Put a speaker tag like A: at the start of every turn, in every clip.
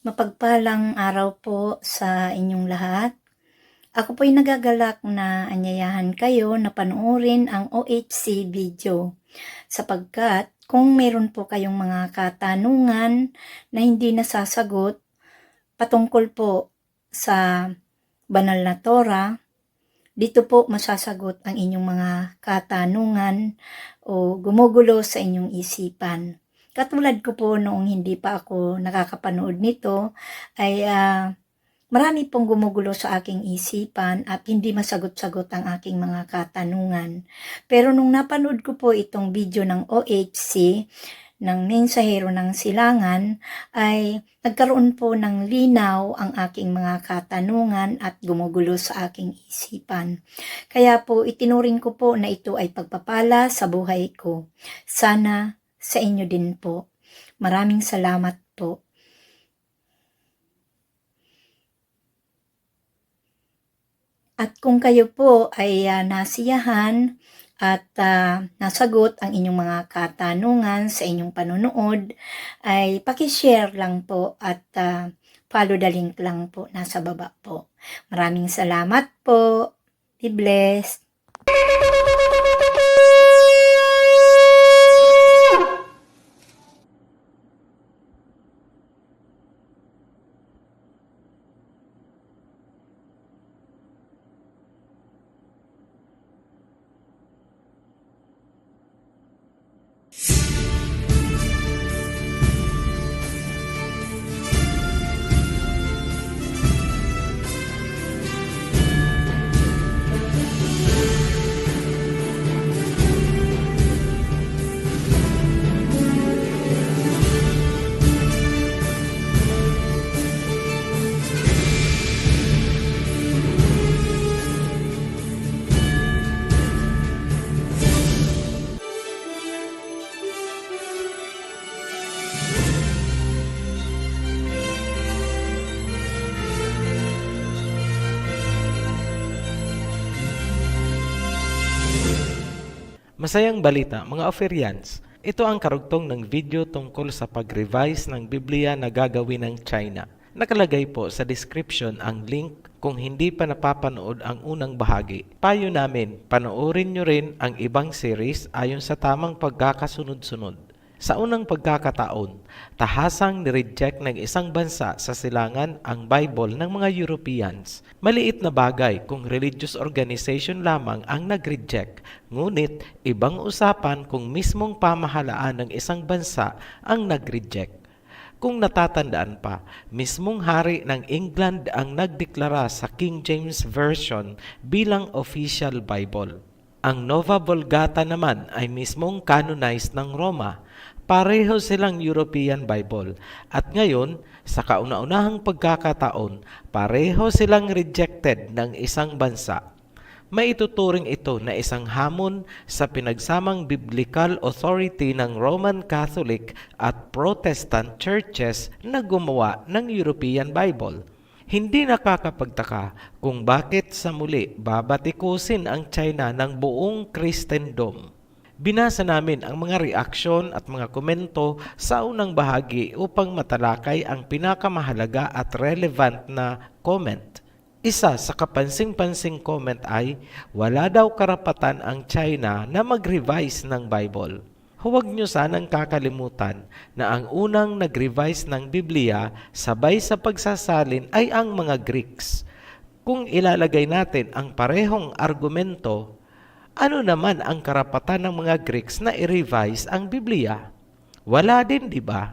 A: Mapagpalang araw po sa inyong lahat. Ako po'y nagagalak na anyayahan kayo na panoorin ang OHC video sapagkat kung meron po kayong mga katanungan na hindi nasasagot patungkol po sa banal na Torah, dito po masasagot ang inyong mga katanungan o gumugulo sa inyong isipan. Katulad ko po noong hindi pa ako nakakapanood nito ay marami pong gumugulo sa aking isipan at hindi masagot-sagot ang aking mga katanungan. Pero nung napanood ko po itong video ng OHC, ng Mensahero ng Silangan, ay nagkaroon po ng linaw ang aking mga katanungan at gumugulo sa aking isipan. Kaya po itinuring ko po na ito ay pagpapala sa buhay ko. Sana sa inyo din po. Maraming salamat po. At kung kayo po ay nasiyahan at nasagot ang inyong mga katanungan sa inyong panonood, ay paki-share lang po at follow the link lang po nasa baba po. Maraming salamat po. Be blessed.
B: Masayang balita mga Oferians, ito ang karugtong ng video tungkol sa pag-revise ng Biblia na gagawin ng China. Nakalagay po sa description ang link kung hindi pa napapanood ang unang bahagi. Payo namin, panoorin nyo rin ang ibang series ayon sa tamang pagkakasunod-sunod. Sa unang pagkakataon, tahasang nireject ng isang bansa sa silangan ang Bible ng mga Europeans. Maliit na bagay kung religious organization lamang ang nag-reject, ngunit ibang usapan kung mismong pamahalaan ng isang bansa ang nag-reject. Kung natatandaan pa, mismong hari ng England ang nagdeklara sa King James Version bilang official Bible. Ang Nova Vulgata naman ay mismong canonized ng Roma. Pareho silang European Bible at ngayon, sa kauna-unahang pagkakataon, pareho silang rejected ng isang bansa. Maituturing ito na isang hamon sa pinagsamang biblical authority ng Roman Catholic at Protestant churches na gumawa ng European Bible. Hindi nakakapagtaka kung bakit sa muli babatikusin ang China ng buong Kristendom. Binasa namin ang mga reaksyon at mga komento sa unang bahagi upang matalakay ang pinakamahalaga at relevant na comment. Isa sa kapansing-pansing comment ay, wala daw karapatan ang China na mag-revise ng Bible. Huwag nyo sanang kakalimutan na ang unang nag-revise ng Biblia sabay sa pagsasalin ay ang mga Greeks. Kung ilalagay natin ang parehong argumento, ano naman ang karapatan ng mga Greeks na i-revise ang Biblia? Wala din, di ba?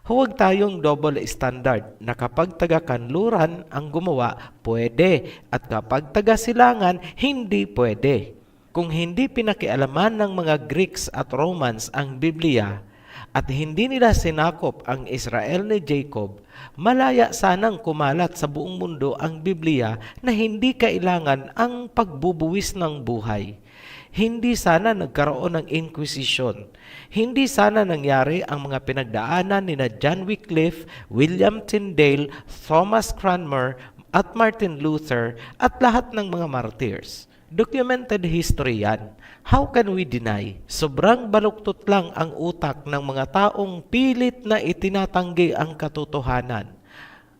B: Huwag tayong double standard na kapag taga-kanluran ang gumawa, pwede, at kapag taga-silangan, hindi pwede. Kung hindi pinakialaman ng mga Greeks at Romans ang Biblia at hindi nila sinakop ang Israel ni Jacob, malaya sanang kumalat sa buong mundo ang Biblia na hindi kailangan ang pagbubuwis ng buhay. Hindi sana nagkaroon ng Inquisition. Hindi sana nangyari ang mga pinagdaanan ni John Wycliffe, William Tyndale, Thomas Cranmer at Martin Luther at lahat ng mga martyrs. Documented history yan. How can we deny? Sobrang baluktot lang ang utak ng mga taong pilit na itinatanggi ang katotohanan.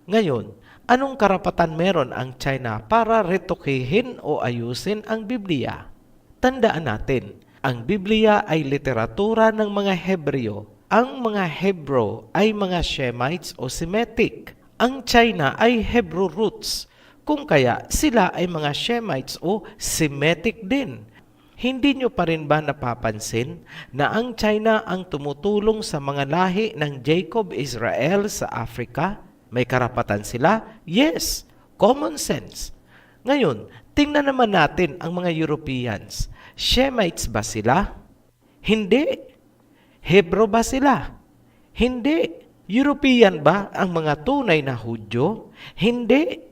B: Ngayon, anong karapatan meron ang China para retokehin o ayusin ang Biblia? Tandaan natin, ang Biblia ay literatura ng mga Hebreo. Ang mga Hebrew ay mga Shemites o Semitic. Ang China ay Hebrew roots, kung kaya sila ay mga Shemites o Semitic din. Hindi nyo pa rin ba napapansin na ang China ang tumutulong sa mga lahi ng Jacob Israel sa Africa? May karapatan sila? Yes, common sense. Ngayon, tingnan naman natin ang mga Europeans. Shemites ba sila? Hindi. Hebrew ba sila? Hindi. European ba ang mga tunay na Hudyo? Hindi.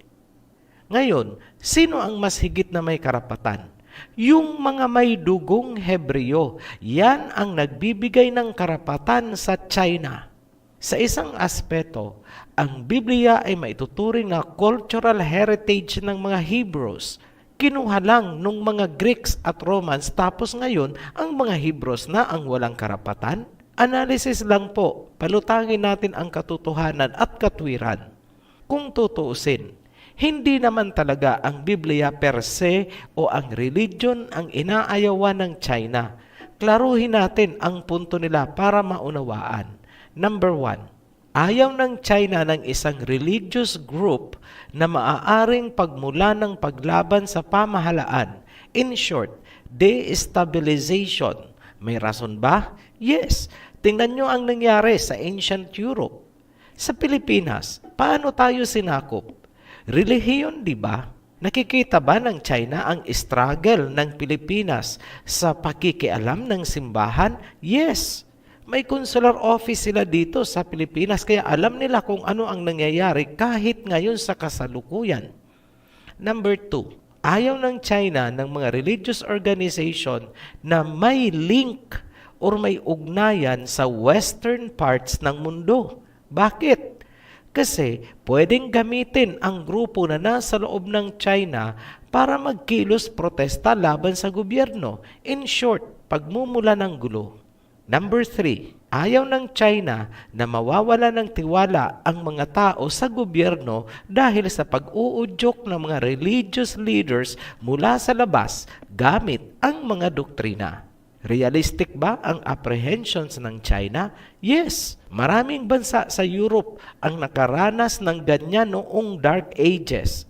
B: Ngayon, sino ang mas higit na may karapatan? Yung mga may dugong Hebreo. Yan ang nagbibigay ng karapatan sa China. Sa isang aspeto, ang Biblia ay maituturing na cultural heritage ng mga Hebrews. Kinuha lang nung mga Greeks at Romans, tapos ngayon ang mga Hebrews na ang walang karapatan? Analysis lang po, palutangin natin ang katotohanan at katwiran. Kung tutuusin, hindi naman talaga ang Biblia per se o ang religion ang inaayawan ng China. Klaruhin natin ang punto nila para maunawaan. Number 1, ayaw ng China ng isang religious group na maaaring pagmula ng paglaban sa pamahalaan. In short, destabilization. May rason ba? Yes. Tingnan nyo ang nangyari sa ancient Europe. Sa Pilipinas, paano tayo sinakop? Relihiyon, di ba? Nakikita ba ng China ang struggle ng Pilipinas sa pakikialam ng simbahan? Yes. May consular office sila dito sa Pilipinas, kaya alam nila kung ano ang nangyayari kahit ngayon sa kasalukuyan. Number 2, ayaw ng China ng mga religious organization na may link or may ugnayan sa western parts ng mundo. Bakit? Kasi pwedeng gamitin ang grupo na nasa loob ng China para magkilos protesta laban sa gobyerno. In short, pagmumula ng gulo. Number 3, ayaw ng China na mawawala ng tiwala ang mga tao sa gobyerno dahil sa pag-uudyok ng mga religious leaders mula sa labas gamit ang mga doktrina. Realistic ba ang apprehensions ng China? Yes, maraming bansa sa Europe ang nakaranas ng ganyan noong Dark Ages.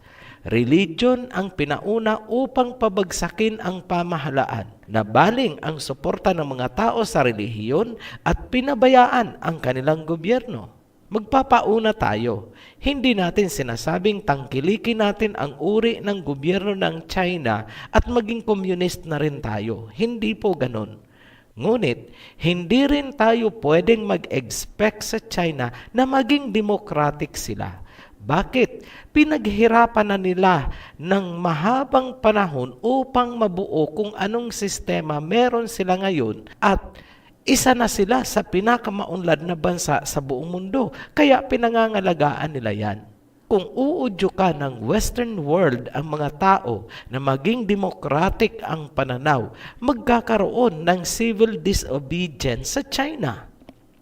B: Religion ang pinauna upang pabagsakin ang pamahalaan. Nabaling ang suporta ng mga tao sa relihiyon at pinabayaan ang kanilang gobyerno. Magpapauna tayo. Hindi natin sinasabing tangkilikin natin ang uri ng gobyerno ng China at maging komunist na rin tayo. Hindi po ganon. Ngunit, hindi rin tayo pwedeng mag-expect sa China na maging democratic sila. Bakit? Pinaghirapan na nila ng mahabang panahon upang mabuo kung anong sistema meron sila ngayon at isa na sila sa pinakamaunlad na bansa sa buong mundo. Kaya pinangangalagaan nila yan. Kung uudyo ka ng Western world ang mga tao na maging democratic ang pananaw, magkakaroon ng civil disobedience sa China.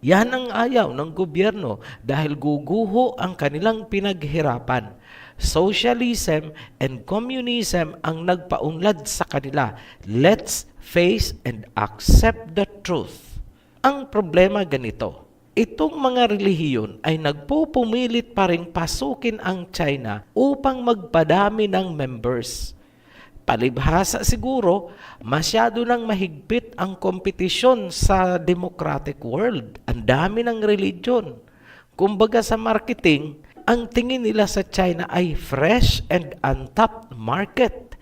B: Yan ang ayaw ng gobyerno dahil guguho ang kanilang pinaghirapan. Socialism and communism ang nagpaunlad sa kanila. Let's face and accept the truth. Ang problema ganito, itong mga relihiyon ay nagpupumilit pa rin pasukin ang China upang magpadami ng members. Palibhasa siguro, masyado nang mahigpit ang kompetisyon sa democratic world. Ang dami ng religion. Kumbaga sa marketing, ang tingin nila sa China ay fresh and untapped market.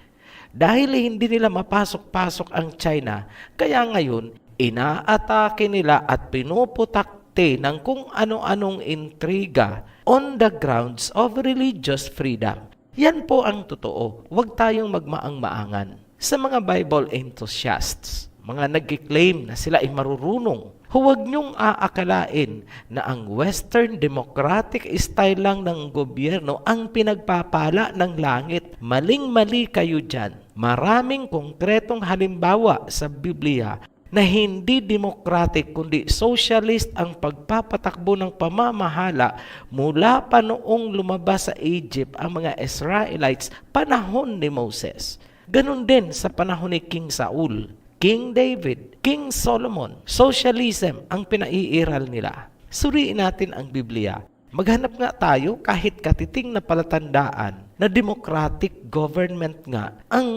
B: Dahil hindi nila mapasok-pasok ang China, kaya ngayon, inaatake nila at pinuputakte ng kung ano-anong intriga on the grounds of religious freedom. Yan po ang totoo. Huwag tayong magmaang-maangan. Sa mga Bible enthusiasts, mga nag-claim na sila ay marurunong, huwag niyong aakalain na ang Western democratic style lang ng gobyerno ang pinagpapala ng langit. Maling-mali kayo dyan. Maraming konkretong halimbawa sa Biblia na hindi democratic kundi socialist ang pagpapatakbo ng pamamahala mula pa noong lumabas sa Egypt ang mga Israelites panahon ni Moses. Ganon din sa panahon ni King Saul, King David, King Solomon. Socialism ang pinaiiral nila. Suriin natin ang Biblia. Maghanap nga tayo kahit katiting na palatandaan na democratic government nga ang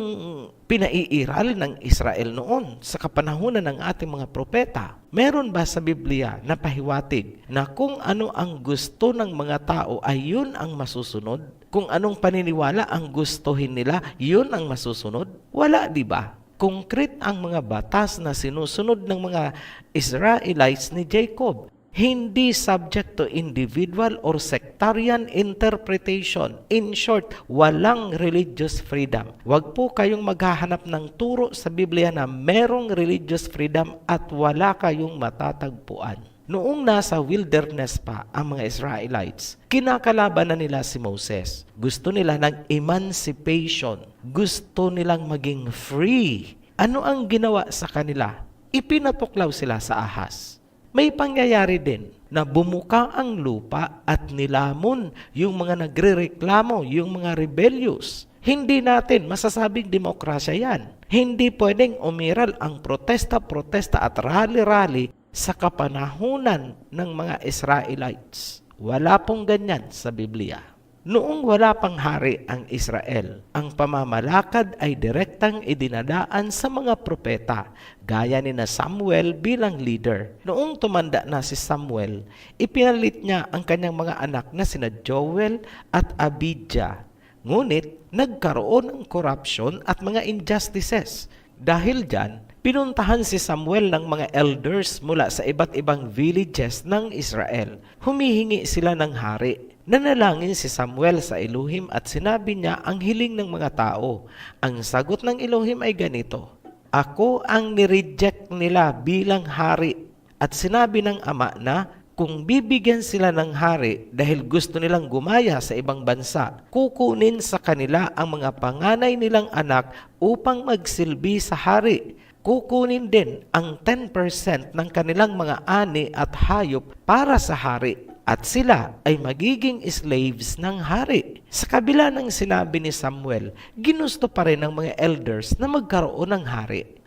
B: pinaiiral ng Israel noon sa kapanahunan ng ating mga propeta. Meron ba sa Biblia na pahiwatig na kung ano ang gusto ng mga tao ay yun ang masusunod? Kung anong paniniwala ang gustuhin nila, yun ang masusunod? Wala, di ba? Konkret ang mga batas na sinusunod ng mga Israelites ni Jacob. Hindi subject to individual or sectarian interpretation. In short, walang religious freedom. Huwag po kayong maghahanap ng turo sa Biblia na merong religious freedom at wala kayong matatagpuan. Noong nasa wilderness pa ang mga Israelites, kinakalaban na nila si Moses. Gusto nila ng emancipation. Gusto nilang maging free. Ano ang ginawa sa kanila? Ipinatuklaw sila sa ahas. May pangyayari din na bumuka ang lupa at nilamon yung mga nagrereklamo, yung mga rebellious. Hindi natin masasabing demokrasya yan. Hindi pwedeng umiral ang protesta at rally-rally sa kapanahunan ng mga Israelites. Wala pong ganyan sa Biblia. Noong wala pang hari ang Israel, ang pamamalakad ay direktang idinadaan sa mga propeta, gaya ni na Samuel bilang leader. Noong tumanda na si Samuel, ipinalit niya ang kanyang mga anak na sina Joel at Abijah. Ngunit, nagkaroon ng corruption at mga injustices. Dahil dyan, pinuntahan si Samuel ng mga elders mula sa iba't ibang villages ng Israel. Humihingi sila ng hari. Nanalangin si Samuel sa Elohim at sinabi niya ang hiling ng mga tao. Ang sagot ng Elohim ay ganito, "Ako ang nireject nila bilang hari." At sinabi ng ama na kung bibigyan sila ng hari dahil gusto nilang gumaya sa ibang bansa, kukunin sa kanila ang mga panganay nilang anak upang magsilbi sa hari. Kukunin din ang 10% ng kanilang mga ani at hayop para sa hari. At sila ay magiging slaves ng hari. Sa kabila ng sinabi ni Samuel, ginusto pa rin ng mga elders na magkaroon ng hari.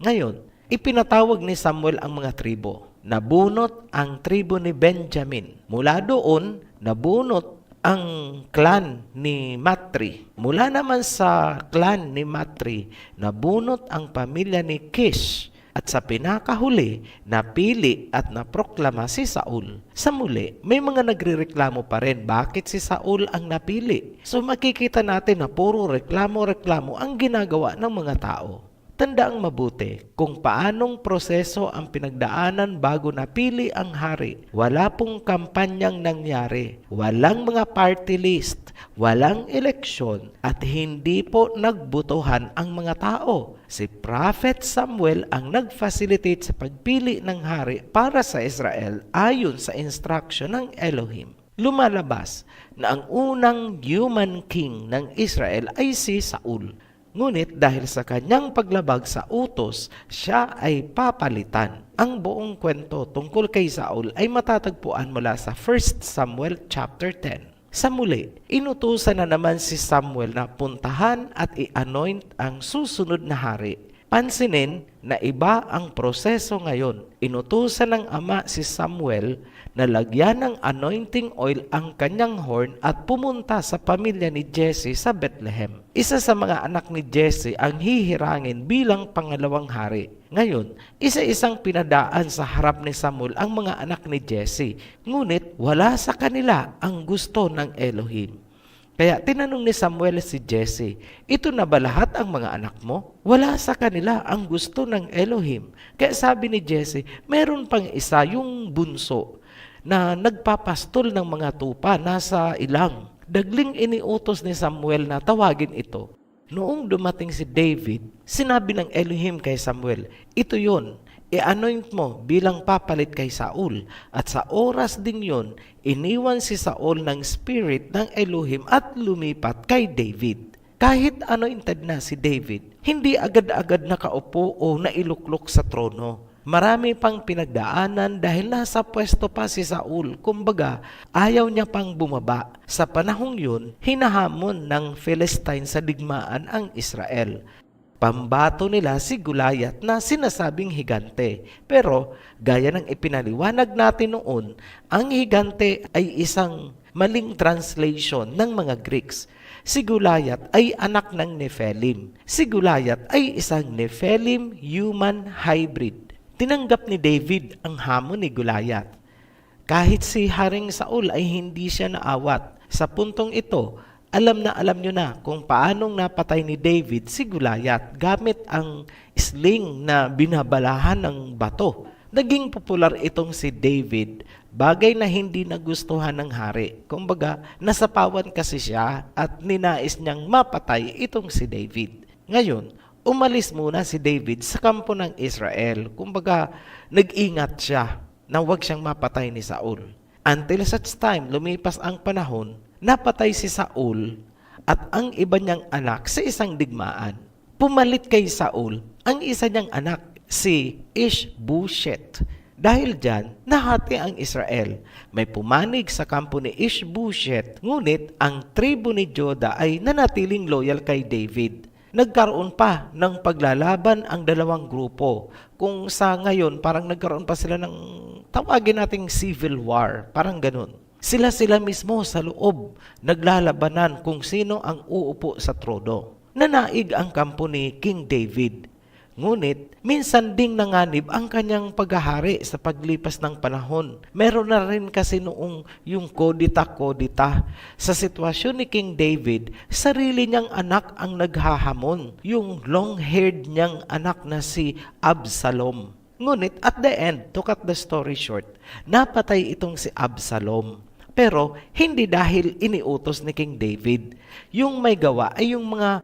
B: Ngayon, ipinatawag ni Samuel ang mga tribo. Nabunot ang tribo ni Benjamin. Mula doon, nabunot ang clan ni Matri. Mula naman sa clan ni Matri, nabunot ang pamilya ni Kish. At sa pinakahuli, napili at naproklama si Saul. Sa muli, may mga nagrereklamo pa rin bakit si Saul ang napili. So makikita natin na puro reklamo-reklamo ang ginagawa ng mga tao. Tandaang mabuti kung paanong proseso ang pinagdaanan bago napili ang hari. Wala pong kampanyang nangyari. Walang mga party list. Walang eleksyon. At hindi po nagbutuhan ang mga tao. Si Prophet Samuel ang nag-facilitate sa pagpili ng hari para sa Israel ayon sa instruction ng Elohim. Lumalabas na ang unang human king ng Israel ay si Saul. Ngunit dahil sa kanyang paglabag sa utos, siya ay papalitan. Ang buong kwento tungkol kay Saul ay matatagpuan mula sa 1 Samuel chapter 10. Sa muli, inutusan na naman si Samuel na puntahan at i-anoint ang susunod na hari. Pansinin na iba ang proseso ngayon. Inutusan ng ama si Samuel na lagyan ng anointing oil ang kanyang horn at pumunta sa pamilya ni Jesse sa Bethlehem. Isa sa mga anak ni Jesse ang hihirangin bilang pangalawang hari. Ngayon, isa-isang pinadaan sa harap ni Samuel ang mga anak ni Jesse. Ngunit wala sa kanila ang gusto ng Elohim. Kaya tinanong ni Samuel si Jesse, "Ito na ba lahat ang mga anak mo?" Wala sa kanila ang gusto ng Elohim. Kaya sabi ni Jesse, meron pang isa, yung bunso, na nagpapastol ng mga tupa, nasa ilang. Dagling iniutos ni Samuel na tawagin ito. Noong dumating si David, sinabi ng Elohim kay Samuel, "Ito yon, i-anoint mo bilang papalit kay Saul." At sa oras ding yon, iniwan si Saul ng spirit ng Elohim at lumipat kay David. Kahit anointed na si David, hindi agad-agad nakaupo o nailuklok sa trono. Marami pang pinagdaanan dahil nasa pwesto pa si Saul. Kumbaga, ayaw niya pang bumaba. Sa panahong yun, hinahamon ng Philistine sa digmaan ang Israel. Pambato nila si Goliath na sinasabing higante. Pero gaya ng ipinaliwanag natin noon, ang higante ay isang maling translation ng mga Greeks. Si Goliath ay anak ng Nephilim. Si Goliath ay isang Nephilim human hybrid. Tinanggap ni David ang hamon ni Goliath. Kahit si Haring Saul ay hindi siya naawat. Sa puntong ito, alam nyo na kung paanong napatay ni David si Goliath gamit ang sling na binabalahan ng bato. Naging popular itong si David, bagay na hindi nagustuhan ng hari. Kumbaga, nasapawan kasi siya at ninais niyang mapatay itong si David. Ngayon, umalis muna si David sa kampo ng Israel. Kumbaga, nag-ingat siya na huwag siyang mapatay ni Saul. Until such time, lumipas ang panahon, napatay si Saul at ang iba niyang anak sa isang digmaan. Pumalit kay Saul ang isa niyang anak, si Ishbosheth. Dahil dyan, nahati ang Israel. May pumanig sa kampo ni Ishbosheth, ngunit ang tribo ni Judah ay nanatiling loyal kay David. Nagkaroon pa ng paglalaban ang dalawang grupo. Kung sa ngayon, parang nagkaroon pa sila ng tawagin nating civil war, parang ganun. Sila mismo sa loob naglalabanan kung sino ang uupo sa trono. Nanaig ang kampo ni King David. Ngunit, minsan ding nanganib ang kanyang paghahari sa paglipas ng panahon. Meron na rin kasi noong yung kodita-kodita. Sa sitwasyon ni King David, sarili niyang anak ang naghahamon. Yung long-haired niyang anak na si Absalom. Ngunit at the end, to cut the story short, napatay itong si Absalom. Pero hindi dahil iniutos ni King David. Yung may gawa ay yung mga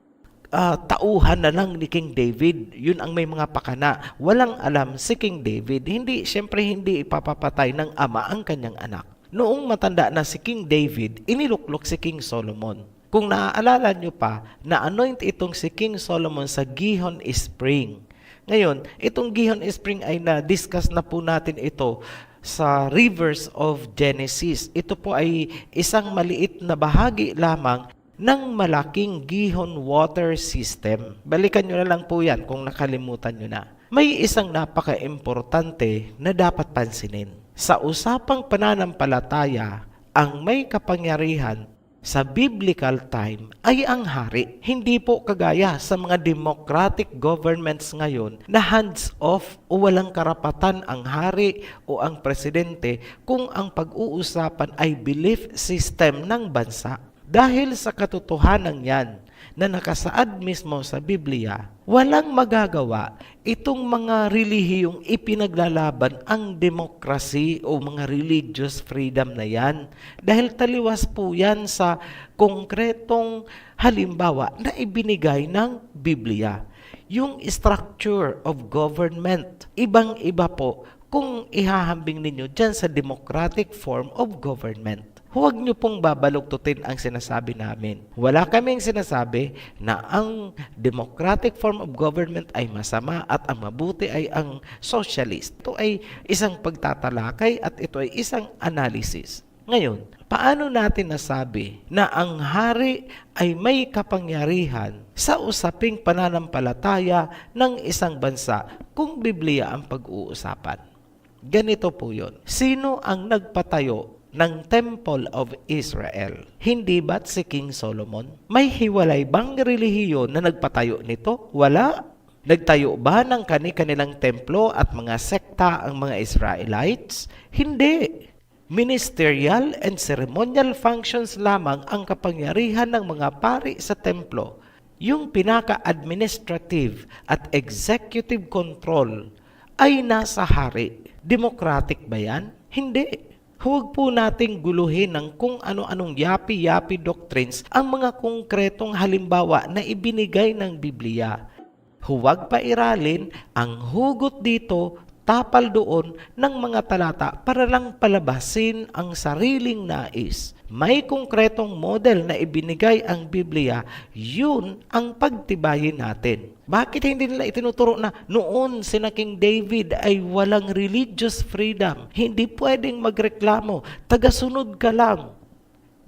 B: tauhan na lang ni King David. Yun ang may mga pakana. Walang alam si King David. Siyempre hindi ipapapatay ng ama ang kanyang anak. Noong matanda na si King David, iniluklok si King Solomon. Kung naaalala nyo pa, na-anoint itong si King Solomon sa Gihon Spring. Ngayon, itong Gihon Spring ay na-discuss na po natin ito sa Rivers of Genesis. Ito po ay isang maliit na bahagi lamang ng malaking Gihon water system. Balikan nyo na lang po yan kung nakalimutan nyo na. May isang napaka-importante na dapat pansinin. Sa usapang pananampalataya, ang may kapangyarihan sa biblical time ay ang hari. Hindi po kagaya sa mga democratic governments ngayon na hands-off o walang karapatan ang hari o ang presidente kung ang pag-uusapan ay belief system ng bansa. Dahil sa katotohanan yan na nakasaad mismo sa Biblia, walang magagawa itong mga relihiyong ipinaglalaban ang demokrasi o mga religious freedom na yan. Dahil taliwas po yan sa konkretong halimbawa na ibinigay ng Biblia. Yung structure of government, ibang-iba po kung ihahambing ninyo dyan sa democratic form of government. Huwag niyo pong babaluktutin ang sinasabi namin. Wala kaming sinasabi na ang democratic form of government ay masama at ang mabuti ay ang socialist. Ito ay isang pagtatalakay at ito ay isang analysis. Ngayon, paano natin nasabi na ang hari ay may kapangyarihan sa usaping pananampalataya ng isang bansa kung Biblia ang pag-uusapan? Ganito po yun. Sino ang nagpatayo ng Temple of Israel? Hindi ba't si King Solomon? May hiwalay bang relihiyon na nagpatayo nito? Wala. Nagtayo ba ng kanilang templo at mga sekta ang mga Israelites? Hindi. Ministerial and ceremonial functions lamang ang kapangyarihan ng mga pari sa templo. Yung pinaka-administrative at executive control ay nasa hari. Democratic ba yan? Hindi. Huwag po nating guluhin ng kung ano-anong yapi-yapi doctrines ang mga konkretong halimbawa na ibinigay ng Biblia. Huwag pairalin, ang hugot dito, magtapal doon ng mga talata para lang palabasin ang sariling nais. May konkretong model na ibinigay ang Biblia, yun ang pagtibayin natin. Bakit hindi nila itinuturo na noon sina King David ay walang religious freedom? Hindi pwedeng magreklamo, tagasunod ka lang.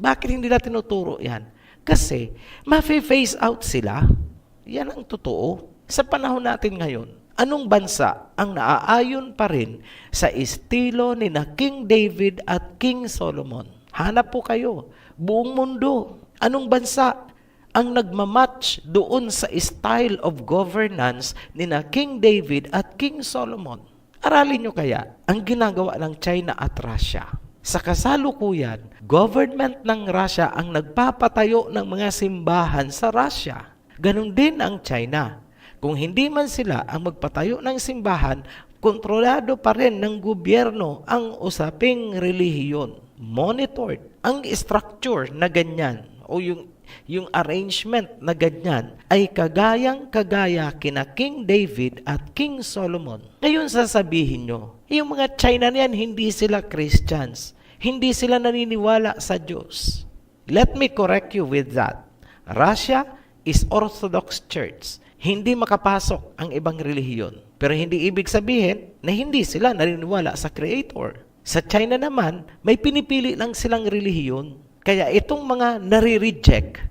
B: Bakit hindi nila tinuturo yan? Kasi ma-phase out sila. Yan ang totoo. Sa panahon natin ngayon, anong bansa ang naaayon pa rin sa estilo ni na King David at King Solomon? Hanap po kayo. Buong mundo. Anong bansa ang nagmamatch doon sa style of governance ni na King David at King Solomon? Aralin nyo kaya ang ginagawa ng China at Russia. Sa kasalukuyan, government ng Russia ang nagpapatayo ng mga simbahan sa Russia. Ganon din ang China. Kung hindi man sila ang magpatayo ng simbahan, kontrolado pa rin ng gobyerno ang usaping relihiyon. Monitored. Ang structure na ganyan o yung arrangement na ganyan ay kagaya kina King David at King Solomon. Ngayon sasabihin nyo, yung mga China niyan hindi sila Christians. Hindi sila naniniwala sa Diyos. Let me correct you with that. Russia is Orthodox Church. Hindi makapasok ang ibang relihiyon. Pero hindi ibig sabihin na hindi sila naniniwala sa Creator. Sa China naman, may pinipili lang silang relihiyon. Kaya itong mga nare-reject,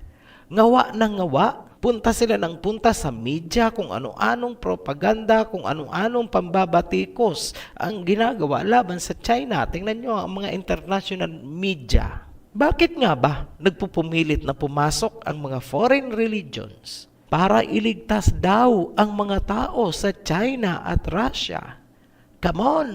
B: ngawa ng ngawa, punta sila ng punta sa media, kung ano-anong propaganda, kung ano-anong pambabatikos ang ginagawa laban sa China. Tingnan nyo ang mga international media. Bakit nga ba nagpupumilit na pumasok ang mga foreign religions para iligtas daw ang mga tao sa China at Russia? Come on!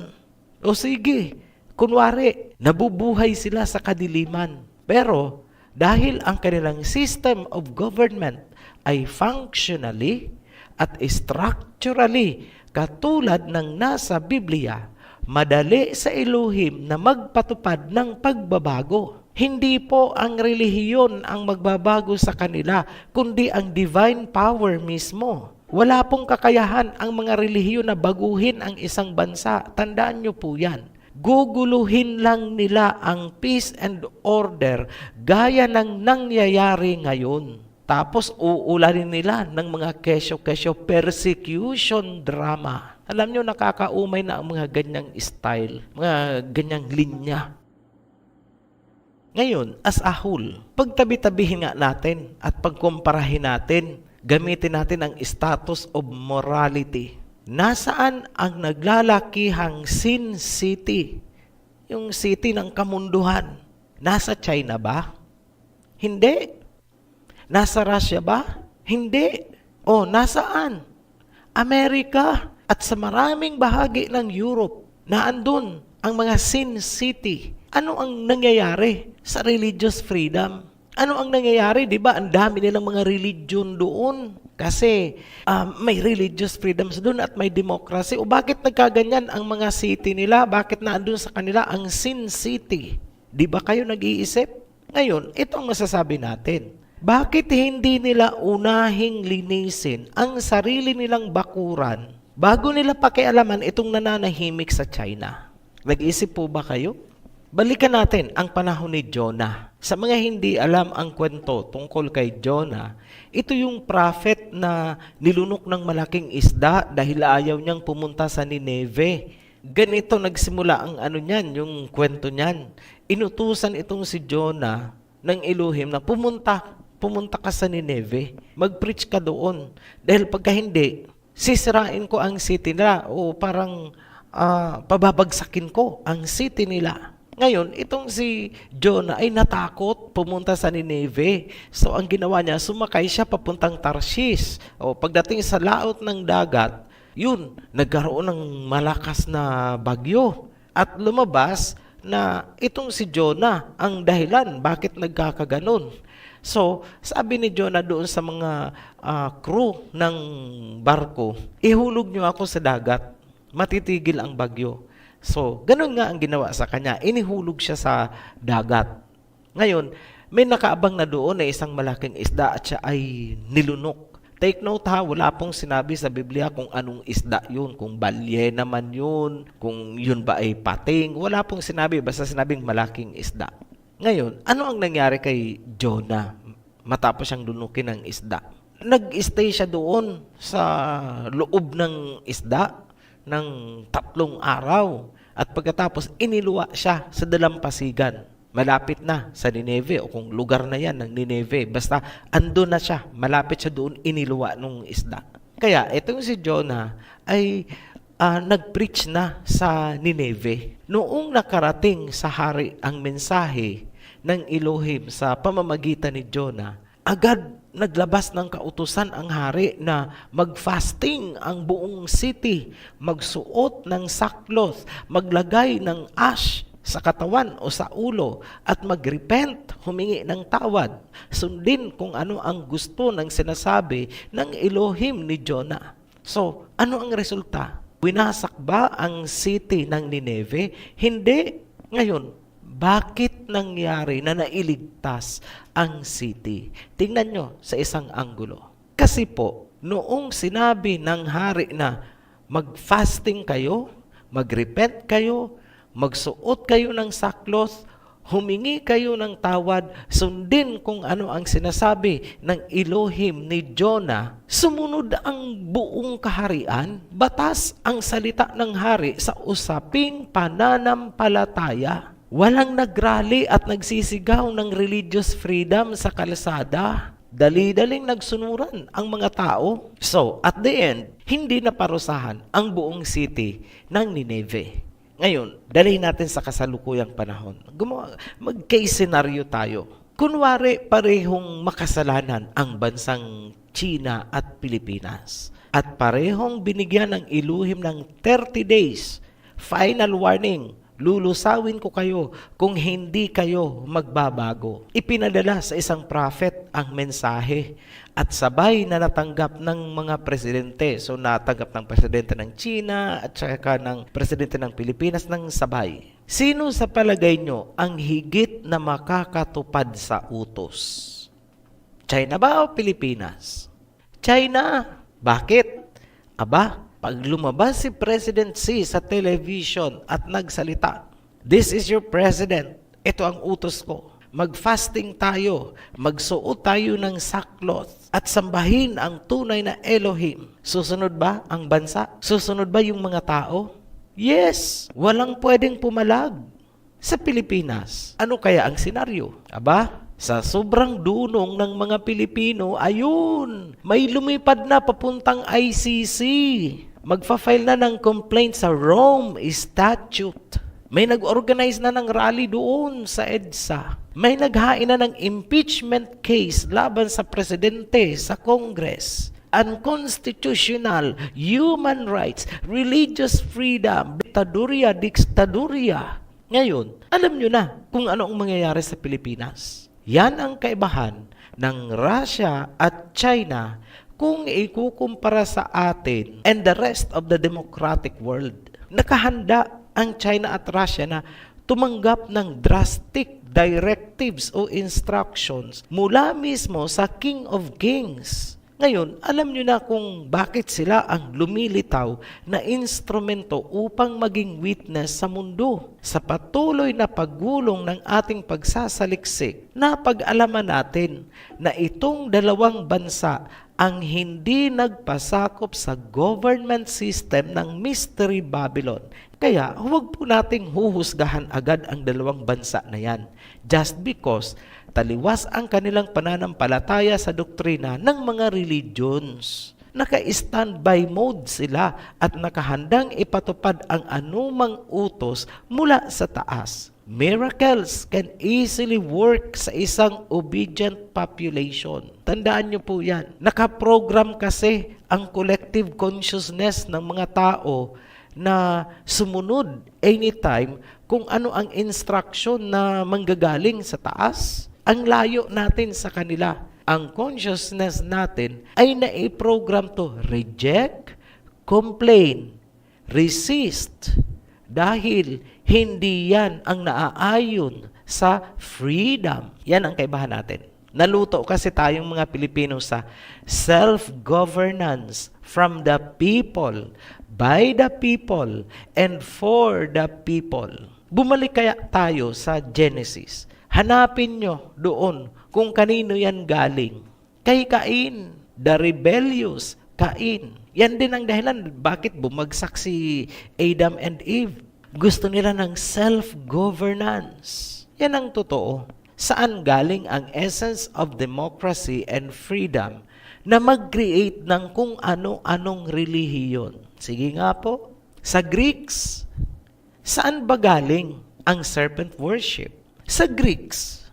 B: O sige, kunwari, nabubuhay sila sa kadiliman. Pero, dahil ang kanilang system of government ay functionally at structurally katulad ng nasa Biblia, madali sa Elohim na magpatupad ng pagbabago. Hindi po ang relihiyon ang magbabago sa kanila, kundi ang divine power mismo. Wala pong kakayahan ang mga relihiyon na baguhin ang isang bansa. Tandaan nyo po yan. Guguluhin lang nila ang peace and order gaya ng nangyayari ngayon. Tapos uulanin nila ng mga kesyo-kesyo persecution drama. Alam nyo, nakakaumay na ang mga ganyang style, mga ganyang linya. Ngayon, as a whole, pagtabi-tabihin nga natin at pagkumparahin natin, gamitin natin ang status of morality. Nasaan ang naglalakihang Sin City? Yung city ng kamunduhan. Nasa China ba? Hindi. Nasa Russia ba? Hindi. O, nasaan? Amerika at sa maraming bahagi ng Europe na andun ang mga Sin City. Ano ang nangyayari sa religious freedom? Ano ang nangyayari? Di ba? Ang dami nilang mga religion doon. Kasi may religious freedoms doon at may democracy. O bakit nagkaganyan ang mga city nila? Bakit naandun sa kanila ang Sin City? Di ba kayo nag-iisip? Ngayon, ito ang masasabi natin. Bakit hindi nila unahing linisin ang sarili nilang bakuran bago nila pakialaman itong nananahimik sa China? Nag-iisip po ba kayo? Balikan natin ang panahon ni Jonah. Sa mga hindi alam ang kwento tungkol kay Jonah, ito yung prophet na nilunok ng malaking isda dahil ayaw niyang pumunta sa Nineveh. Ganito nagsimula ang niyan, yung kwento niyan. Inutusan itong si Jonah ng Elohim na pumunta ka sa Nineveh. Mag-preach ka doon. Dahil pagka hindi, sisirain ko ang city nila o parang pababagsakin ko ang city nila. Ngayon, itong si Jonah ay natakot pumunta sa Nineveh. So, ang ginawa niya, sumakay siya papuntang Tarshish. O, pagdating sa laot ng dagat, yun, nagkaroon ng malakas na bagyo. At lumabas na itong si Jonah ang dahilan bakit nagkakaganon. So, sabi ni Jonah doon sa mga crew ng barko, ihulog niyo ako sa dagat, matitigil ang bagyo. So, ganun nga ang ginawa sa kanya. Inihulog siya sa dagat. Ngayon, may nakaabang na doon na isang malaking isda at siya ay nilunok. Take note ha, wala pong sinabi sa Biblia kung anong isda yun, kung balyena man yun, kung yun ba ay pating. Wala pong sinabi, basta sinabing malaking isda. Ngayon, ano ang nangyari kay Jonah matapos siyang lunukin ng isda? Nag-stay siya doon sa loob ng isda ng 3 araw. At pagkatapos, iniluwa siya sa dalampasigan. Malapit na sa Nineve o kung lugar na yan ng Nineve. Basta andun na siya. Malapit siya doon iniluwa ng isda. Kaya itong si Jonah ay nag-preach na sa Nineve. Noong nakarating sa hari ang mensahe ng Elohim sa pamamagitan ni Jonah, agad naglabas ng kautusan ang hari na mag-fasting ang buong city, magsuot ng sackcloth, maglagay ng ash sa katawan o sa ulo at mag-repent, humingi ng tawad. Sundin kung ano ang gusto ng sinasabi ng Elohim ni Jonah. So, ano ang resulta? Winasak ba ang city ng Nineve? Hindi. Ngayon, bakit nangyari na nailigtas ang city? Tingnan nyo sa isang anggulo. Kasi po, noong sinabi ng hari na mag-fasting kayo, mag-repent kayo, magsuot kayo ng sackcloth, humingi kayo ng tawad, sundin kung ano ang sinasabi ng Elohim ni Jonah, sumunod ang buong kaharian, batas ang salita ng hari sa usaping pananampalataya. Walang nagrally at nagsisigaw ng religious freedom sa kalsada. Dali-daling nagsunuran ang mga tao. So, at the end, hindi na parusahan ang buong city ng Nineve. Ngayon, dalhin natin sa kasalukuyang panahon. Mag-case scenario tayo. Kunwari, parehong makasalanan ang bansang China at Pilipinas. At parehong binigyan ng Elohim ng 30 days. Final warning, lulusawin ko kayo kung hindi kayo magbabago. Ipinadala sa isang prophet ang mensahe at sabay na natanggap ng mga presidente. So natanggap ng presidente ng China at saka ng presidente ng Pilipinas ng sabay. Sino sa palagay nyo ang higit na makakatupad sa utos? China ba o Pilipinas? China. Bakit? Aba, pag lumabas si President Xi sa television at nagsalita, "This is your president. Ito ang utos ko. Mag-fasting tayo, magsuot tayo ng sackcloth at sambahin ang tunay na Elohim." Susunod ba ang bansa? Susunod ba yung mga tao? Yes! Walang pwedeng pumalag. Sa Pilipinas, ano kaya ang senaryo? Aba, sa sobrang dunong ng mga Pilipino, ayun, may lumipad na papuntang ICC. Magfa-file na ng complaint sa Rome Statute. May nag-organize na ng rally doon sa EDSA. May naghain na ng impeachment case laban sa presidente sa Congress. Unconstitutional, human rights, religious freedom, diktaduria. Ngayon, alam nyo na kung ano ang mangyayari sa Pilipinas. Yan ang kaibahan ng Russia at China kung ikukumpara sa atin and the rest of the democratic world. Nakahanda ang China at Russia na tumanggap ng drastic directives o instructions mula mismo sa King of Kings. Ngayon, alam nyo na kung bakit sila ang lumilitaw na instrumento upang maging witness sa mundo. Sa patuloy na paggulong ng ating pagsasaliksik, napag-alaman natin na itong dalawang bansa ang hindi nagpasakop sa government system ng Mystery Babylon. Kaya huwag po nating huhusgahan agad ang dalawang bansa na yan just because taliwas ang kanilang pananampalataya sa doktrina ng mga religions. Naka-standby mode sila at nakahandang ipatupad ang anumang utos mula sa taas. Miracles can easily work sa isang obedient population. Tandaan nyo po yan. Nakaprogram kasi ang collective consciousness ng mga tao na sumunod anytime kung ano ang instruction na manggagaling sa taas. Ang layo natin sa kanila. Ang consciousness natin ay nai-program to reject, complain, resist. Dahil hindi yan ang naaayon sa freedom. Yan ang kaibahan natin. Naluto kasi tayong mga Pilipino sa self-governance from the people, by the people, and for the people. Bumalik kaya tayo sa Genesis. Hanapin nyo doon kung kanino yan galing. Kay Cain, the rebellious Cain. Yan din ang dahilan bakit bumagsak si Adam and Eve. Gusto nila ng self-governance. Yan ang totoo. Saan galing ang essence of democracy and freedom na mag-create ng kung ano-anong relihiyon? Sige nga po, sa Greeks. Saan ba galing ang serpent worship? Sa Greeks.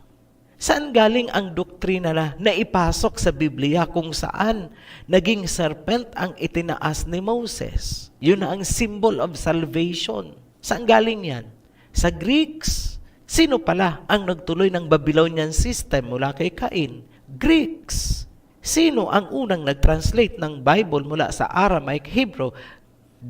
B: Saan galing ang doktrina na ipasok sa Biblia kung saan naging serpent ang itinaas ni Moses? Yun ang symbol of salvation. Saan galing yan? Sa Greeks. Sino pala ang nagtuloy ng Babylonian system mula kay Cain? Greeks. Sino ang unang nag-translate ng Bible mula sa Aramaic Hebrew?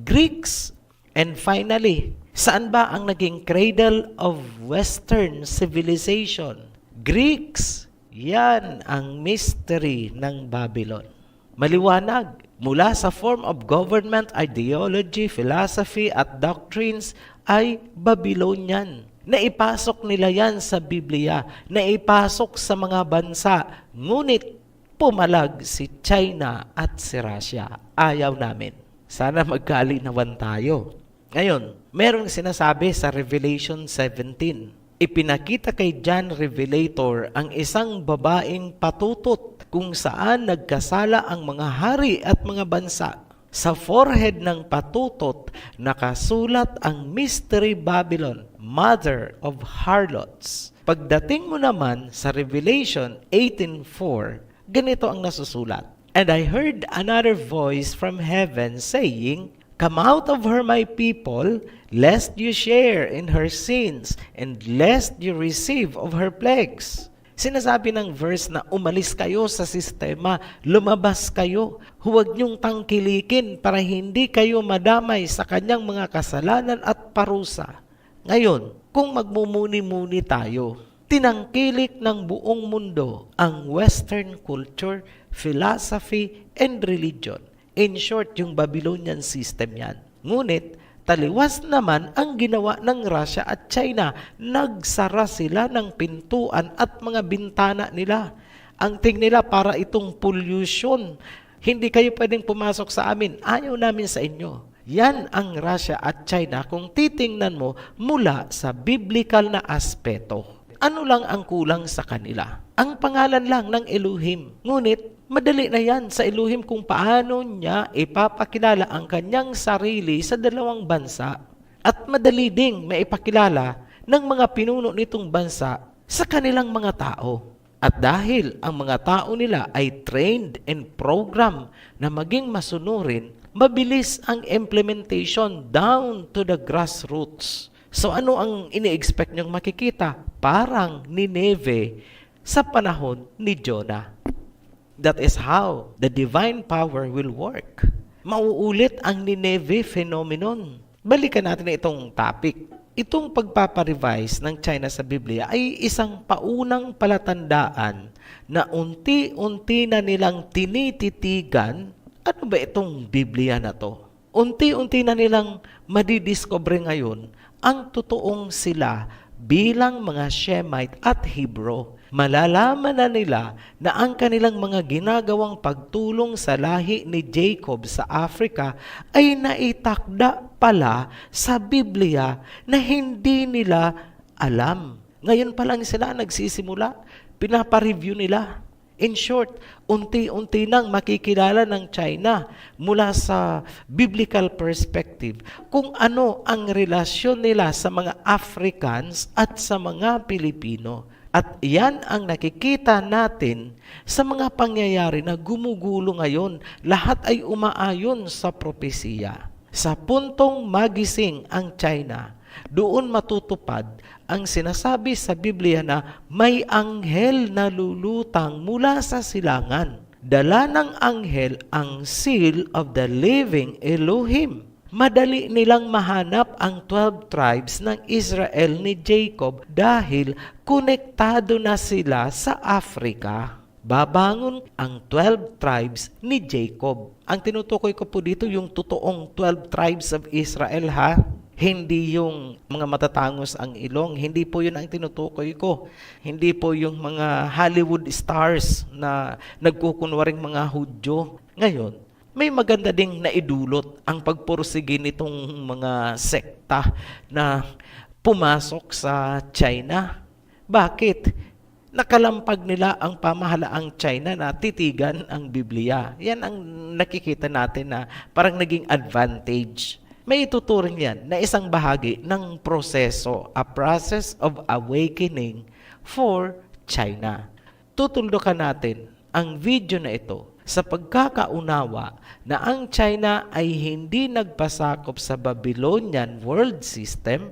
B: Greeks. And finally, saan ba ang naging cradle of Western civilization? Greeks. Yan ang mystery ng Babylon. Maliwanag, mula sa form of government, ideology, philosophy at doctrines ay Babylonian. Naipasok nila yan sa Biblia, naipasok sa mga bansa, ngunit pumalag si China at si Russia. Ayaw namin. Sana magkalinawan tayo. Ngayon, merong sinasabi sa Revelation 17. Ipinakita kay John Revelator ang isang babaeng patutot kung saan nagkasala ang mga hari at mga bansa. Sa forehead ng patutot, nakasulat ang Mystery Babylon, Mother of Harlots. Pagdating mo naman sa Revelation 18:4, ganito ang nasusulat. And I heard another voice from heaven saying, Come out of her, my people, lest you share in her sins, and lest you receive of her plagues. Sinasabi ng verse na umalis kayo sa sistema, lumabas kayo. Huwag niyong tangkilikin para hindi kayo madamay sa kanyang mga kasalanan at parusa. Ngayon, kung magmumuni-muni tayo, tinangkilik ng buong mundo ang Western culture, philosophy, and religion. In short, yung Babylonian system yan. Ngunit, taliwas naman ang ginawa ng Russia at China. Nagsara sila ng pintuan at mga bintana nila. Ang tingin nila para itong pollution. Hindi kayo pwedeng pumasok sa amin. Ayaw namin sa inyo. Yan ang Russia at China kung titingnan mo mula sa biblical na aspeto. Ano lang ang kulang sa kanila? Ang pangalan lang ng Elohim. Ngunit, madali na yan sa Elohim kung paano niya ipapakilala ang kanyang sarili sa dalawang bansa. At madali ding maipakilala ng mga pinuno nitong bansa sa kanilang mga tao. At dahil ang mga tao nila ay trained and programmed na maging masunurin, mabilis ang implementation down to the grassroots. So ano ang ini-expect niyong makikita? Parang Nineveh sa panahon ni Jonah. That is how the divine power will work. Mauulit ang Nineveh phenomenon. Balikan natin itong topic. Itong pagpaparevise ng China sa Biblia ay isang paunang palatandaan na unti-unti na nilang tinititigan, ano ba itong Biblia na to? Unti-unti na nilang madidiscover ngayon ang totoong sila bilang mga Shemite at Hebrew. Malalaman na nila na ang kanilang mga ginagawang pagtulong sa lahi ni Jacob sa Africa ay naitakda pala sa Biblia na hindi nila alam. Ngayon pa lang sila nagsisimula, pinapareview nila. In short, unti-unti nang makikilala ng China mula sa biblical perspective kung ano ang relasyon nila sa mga Africans at sa mga Pilipino. At yan ang nakikita natin sa mga pangyayari na gumugulo ngayon. Lahat ay umaayon sa propesiya. Sa puntong magising ang China, doon matutupad ang sinasabi sa Biblia na may anghel na lulutang mula sa silangan. Dala ng anghel ang seal of the living Elohim. Madali nilang mahanap ang 12 tribes ng Israel ni Jacob dahil konektado na sila sa Africa. Babangon ang 12 tribes ni Jacob. Ang tinutukoy ko po dito yung totoong 12 tribes of Israel ha. Hindi yung mga matatangos ang ilong. Hindi po yun ang tinutukoy ko. Hindi po yung mga Hollywood stars na nagkukunwaring mga Hudyo. Ngayon, may maganda ding naidulot ang pagpursige nitong mga sekta na pumasok sa China. Bakit? Nakalampag nila ang pamahalaang China na titigan ang Biblia. Yan ang nakikita natin na parang naging advantage. May ituturing yan na isang bahagi ng proseso, a process of awakening for China. Tutuldukan natin ang video na ito sa pagkakaunawa na ang China ay hindi nagpasakop sa Babylonian world system,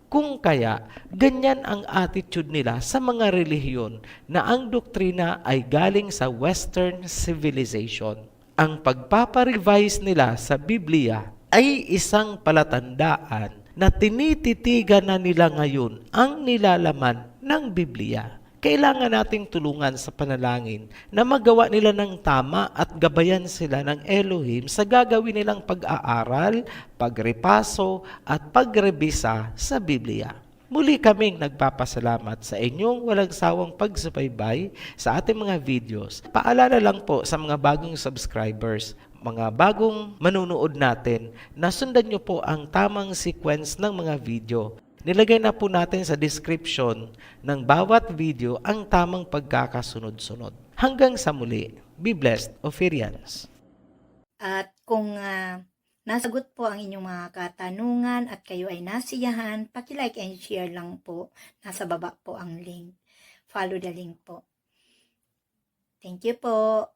B: kung kaya ganyan ang attitude nila sa mga relihiyon na ang doktrina ay galing sa Western civilization. Ang pagpaparevise nila sa Biblia ay isang palatandaan na tinititigan na nila ngayon ang nilalaman ng Biblia. Kailangan nating tulungan sa panalangin na magawa nila ng tama at gabayan sila ng Elohim sa gagawin nilang pag-aaral, pagrepaso at pagrebisa sa Biblia. Muli kaming nagpapasalamat sa inyong walang sawang pagsubaybay sa ating mga videos. Paalala lang po sa mga bagong subscribers, mga bagong manunood natin, na sundan nyo po ang tamang sequence ng mga video. Nilagay na po natin sa description ng bawat video ang tamang pagkakasunod-sunod. Hanggang sa muli, be blessed, Ophirians.
A: At kung nasagot po ang inyong mga katanungan at kayo ay nasiyahan, paki-like and share lang po. Nasa baba po ang link. Follow the link po. Thank you po.